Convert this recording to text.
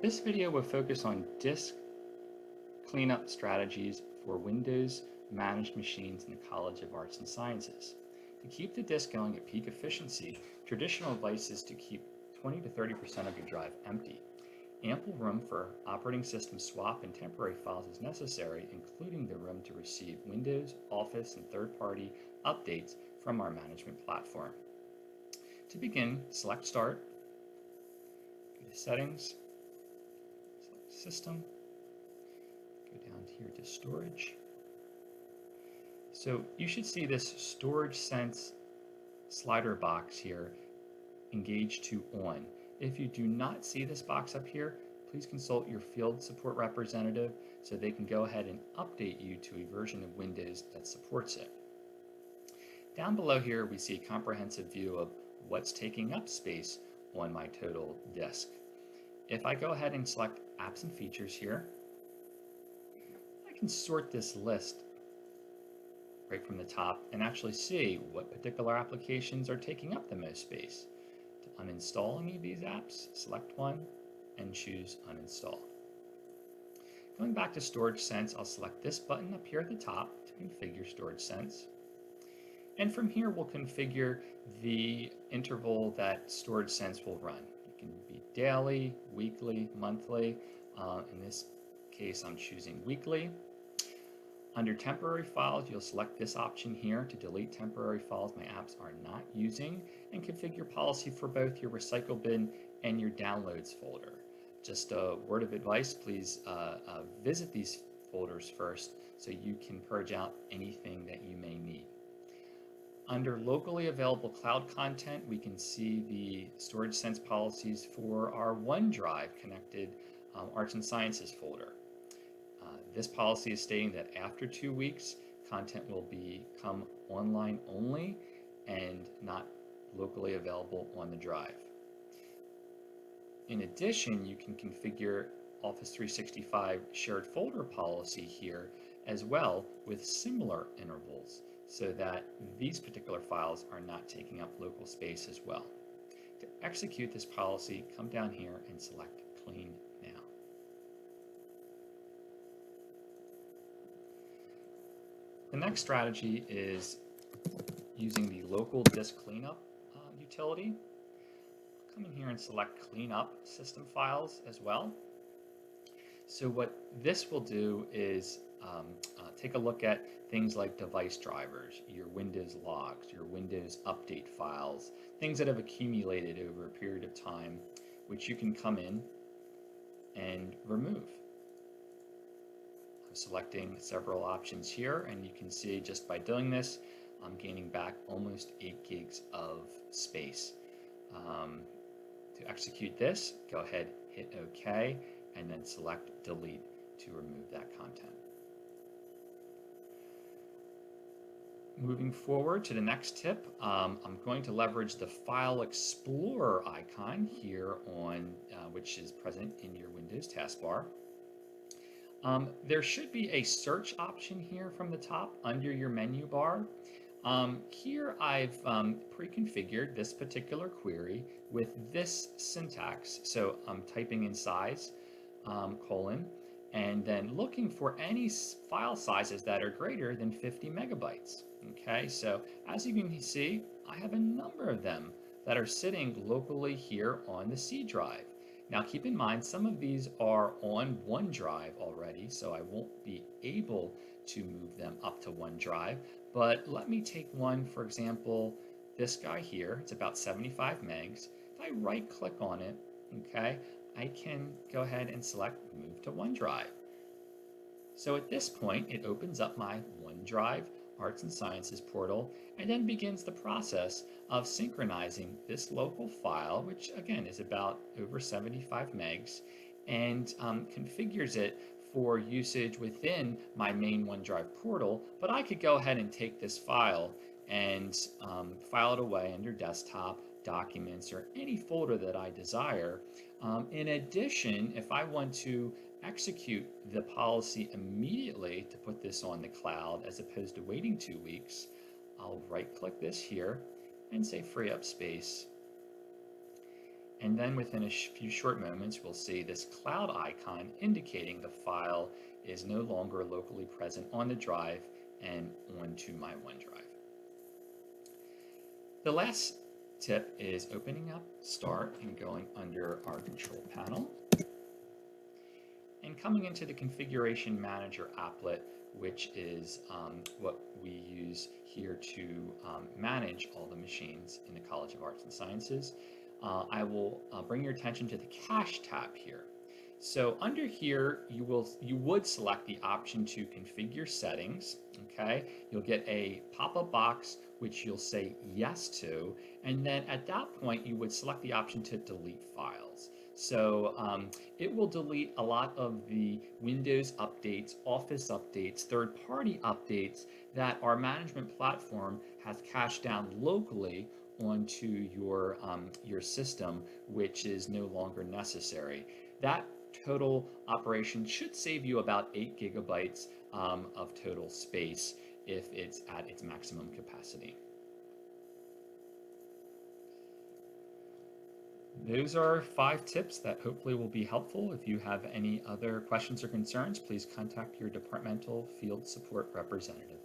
This video will focus on disk cleanup strategies for Windows managed machines in the College of Arts and Sciences. To keep the disk going at peak efficiency, traditional advice is to keep 20 to 30% of your drive empty. Ample room for operating system swap and temporary files is necessary, including the room to receive Windows, Office, and third-party updates from our management platform. To begin, select Start, go to Settings, select System, go down here to Storage. So you should see this Storage Sense slider box here, Engage to On. If you do not see this box up here, please consult your field support representative so they can go ahead and update you to a version of Windows that supports it. Down below here, we see a comprehensive view of what's taking up space on my total disk. If I go ahead and select Apps and Features here, I can sort this list right from the top and actually see what particular applications are taking up the most space. To uninstall any of these apps, select one and choose Uninstall. Going back to Storage Sense, I'll select this button up here at the top to configure Storage Sense. And from here, we'll configure the interval that Storage Sense will run. It can be daily, weekly, monthly. In this case, I'm choosing weekly. Under temporary files, you'll select this option here to delete temporary files my apps are not using and configure policy for both your recycle bin and your downloads folder. Just a word of advice, please visit these folders first so you can purge out anything that you may need. Under locally available cloud content, we can see the storage sense policies for our OneDrive connected Arts and Sciences folder. This policy is stating that after 2 weeks, content will become online only and not locally available on the drive. In addition, you can configure Office 365 shared folder policy here as well with similar intervals so that these particular files are not taking up local space as well. To execute this policy, come down here and select Clean Now. The next strategy is using the local disk cleanup utility. Come in here and select Clean Up System Files as well. So what this will do is take a look at things like device drivers, your Windows logs, your Windows update files, things that have accumulated over a period of time, which you can come in and remove. I'm selecting several options here, and you can see just by doing this, I'm gaining back almost 8 gigs of space. To execute this, go ahead, hit OK, and then select Delete to remove that content. Moving forward to the next tip, I'm going to leverage the File Explorer icon here on, which is present in your Windows taskbar. There should be a search option here from the top under your menu bar. Here I've pre-configured this particular query with this syntax. So I'm typing in size, colon, and then looking for any file sizes that are greater than 50 megabytes. Okay, so as you can see, I have a number of them that are sitting locally here on the C drive. Now keep in mind, some of these are on OneDrive already, so I won't be able to move them up to OneDrive. But let me take one, for example, this guy here. It's about 75 megs. If I right click on it, okay, I can go ahead and select Move to OneDrive. So at this point, it opens up my OneDrive Arts and Sciences portal and then begins the process of synchronizing this local file, which again is about over 75 megs, and configures it for usage within my main OneDrive portal. But I could go ahead and take this file and file it away under Desktop, Documents, or any folder that I desire. In addition, if I want to execute the policy immediately to put this on the cloud as opposed to waiting 2 weeks, I'll right click this here and say free up space. And then within a few short moments, we'll see this cloud icon indicating the file is no longer locally present on the drive and onto my OneDrive. The last tip is opening up Start and going under our control panel and coming into the Configuration Manager applet, which is what we use here to manage all the machines in the College of Arts and Sciences. I will bring your attention to the Cache tab here. So under here, you would select the option to configure settings. Okay, you'll get a pop-up box which you'll say yes to, and then at that point you would select the option to delete files. So it will delete a lot of the Windows updates, Office updates, third-party updates that our management platform has cached down locally onto your system, which is no longer necessary. That total operation should save you about 8 gigabytes of total space if it's at its maximum capacity. Those are 5 tips that hopefully will be helpful. If you have any other questions or concerns, please contact your departmental field support representative.